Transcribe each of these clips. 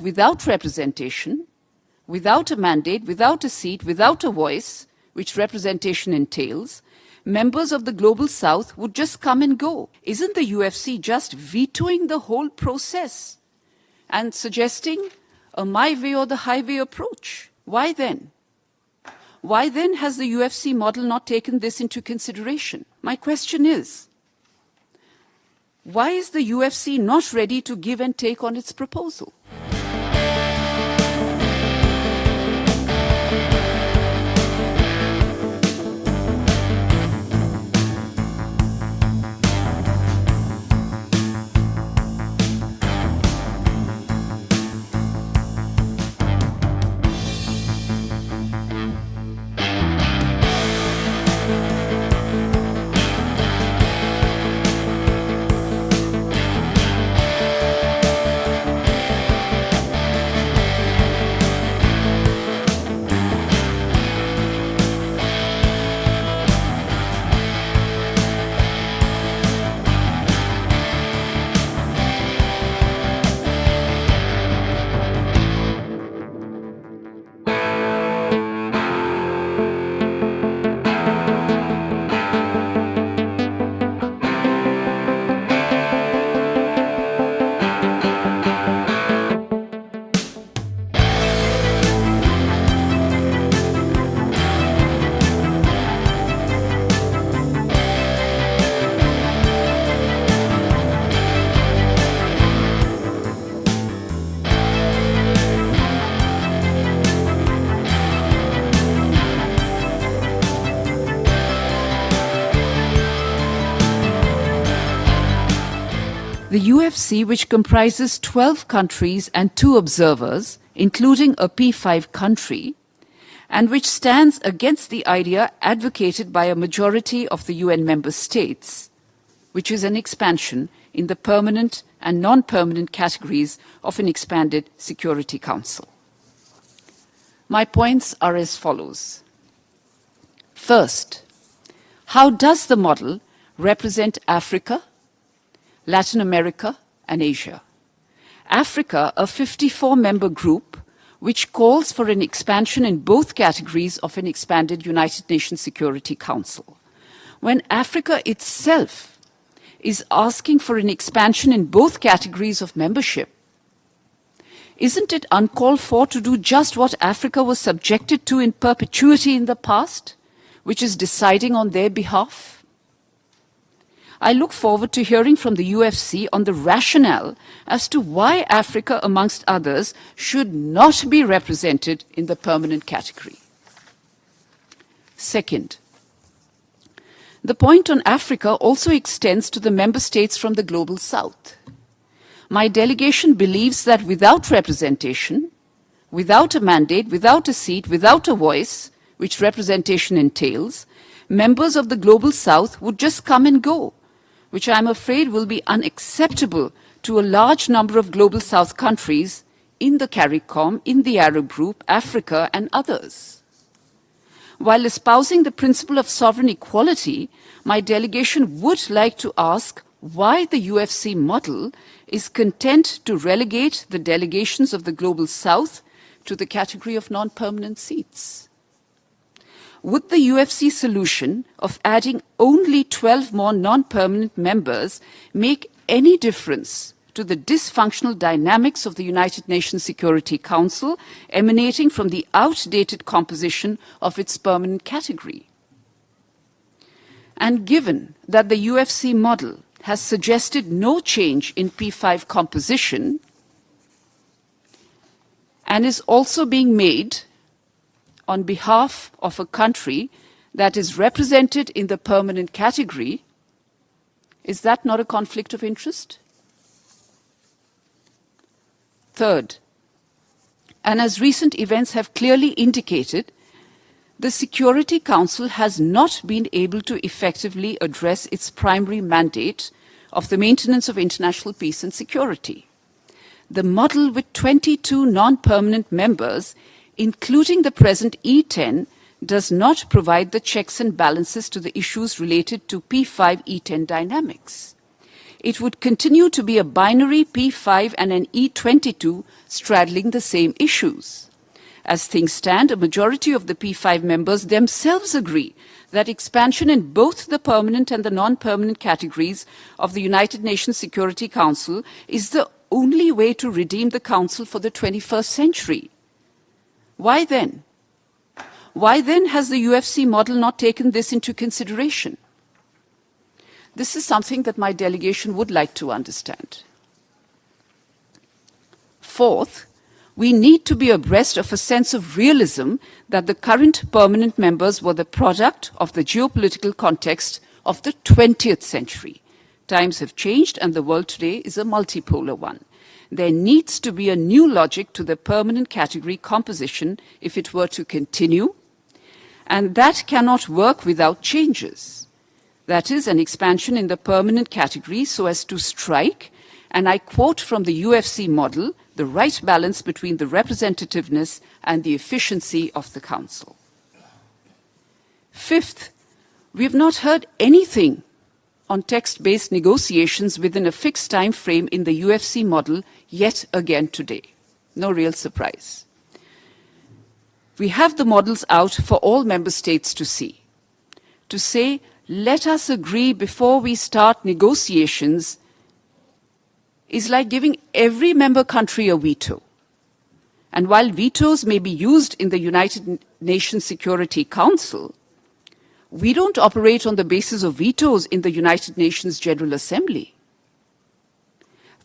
without representation, without a mandate, without a seat, without a voice, which representation entails, members of the Global South would just come and go? Isn't the UFC just vetoing the whole process and suggesting a my way or the highway approach? Why then? Why then has the UFC model not taken this into consideration? My question is, why is the UFC not ready to give and take on its proposal? The UFC, which comprises 12 countries and 2 observers, including a P5 country, and which stands against the idea advocated by a majority of the UN member states, which is an expansion in the permanent and non-permanent categories of an expanded Security Council. My points are as follows. First, how does the model represent Africa, Latin America, and Asia? Africa, a 54-member group, which calls for an expansion in both categories of an expanded United Nations Security Council. When Africa itself is asking for an expansion in both categories of membership, isn't it uncalled for to do just what Africa was subjected to in perpetuity in the past, which is deciding on their behalf? I look forward to hearing from the UFC on the rationale as to why Africa, amongst others, should not be represented in the permanent category. Second, the point on Africa also extends to the member states from the Global South. My delegation believes that without representation, without a mandate, without a seat, without a voice, which representation entails, members of the Global South would just come and go, which I'm afraid will be unacceptable to a large number of Global South countries in the CARICOM, in the Arab group, Africa, and others. While espousing the principle of sovereign equality, my delegation would like to ask why the UFC model is content to relegate the delegations of the Global South to the category of non-permanent seats. Would the UFC solution of adding only 12 more non-permanent members make any difference to the dysfunctional dynamics of the United Nations Security Council emanating from the outdated composition of its permanent category? And given that the UFC model has suggested no change in P5 composition and is also being made on behalf of a country that is represented in the permanent category, is that not a conflict of interest? Third, and as recent events have clearly indicated, the Security Council has not been able to effectively address its primary mandate of the maintenance of international peace and security. The model with 22 non-permanent members, including the present E10, does not provide the checks and balances to the issues related to P5 E10 dynamics. it would continue to be a binary P5 and an E22 straddling the same issues. As things stand, a majority of the P5 members themselves agree that expansion in both the permanent and the non-permanent categories of the United Nations Security Council is the only way to redeem the Council for the 21st century. Why then? Why then has the UFC model not taken this into consideration? This is something that my delegation would like to understand. Fourth, we need to be abreast of a sense of realism that the current permanent members were the product of the geopolitical context of the 20th century. Times have changed and the world today is a multipolar one. There needs to be a new logic to the permanent category composition if it were to continue, and that cannot work without changes. That is, an expansion in the permanent category so as to strike, and I quote from the UFC model, the right balance between the representativeness and the efficiency of the Council. Fifth, we have not heard anything on text-based negotiations within a fixed time frame in the UFC model yet again today. No real surprise. We have the models out for all member states to see. To say, let us agree before we start negotiations is like giving every member country a veto. And while vetoes may be used in the United Nations Security Council, we don't operate on the basis of vetoes in the United Nations General Assembly.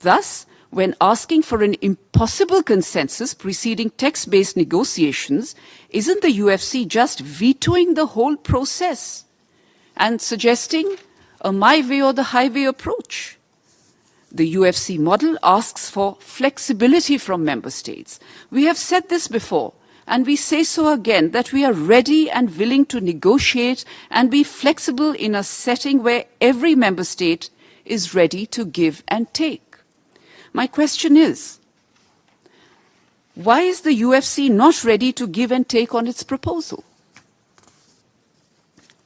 Thus, when asking for an impossible consensus preceding text-based negotiations, isn't the UFC just vetoing the whole process and suggesting a my way or the highway approach? The UFC model asks for flexibility from member states. We have said this before, and we say so again, that we are ready and willing to negotiate and be flexible in a setting where every member state is ready to give and take. My question is, why is the UFC not ready to give and take on its proposal?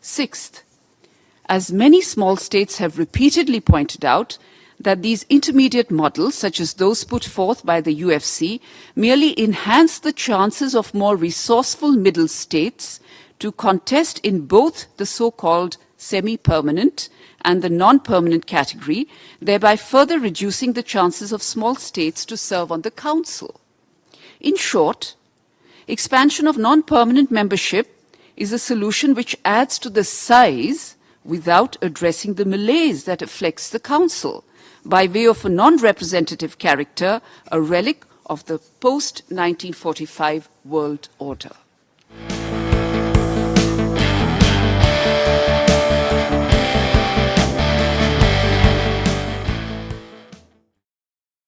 Sixth, as many small states have repeatedly pointed out, that these intermediate models, such as those put forth by the UFC, merely enhance the chances of more resourceful middle states to contest in both the so-called semi-permanent and the non-permanent category, thereby further reducing the chances of small states to serve on the Council. In short, expansion of non-permanent membership is a solution which adds to the size without addressing the malaise that afflicts the Council, by way of a non-representative character, a relic of the post-1945 world order.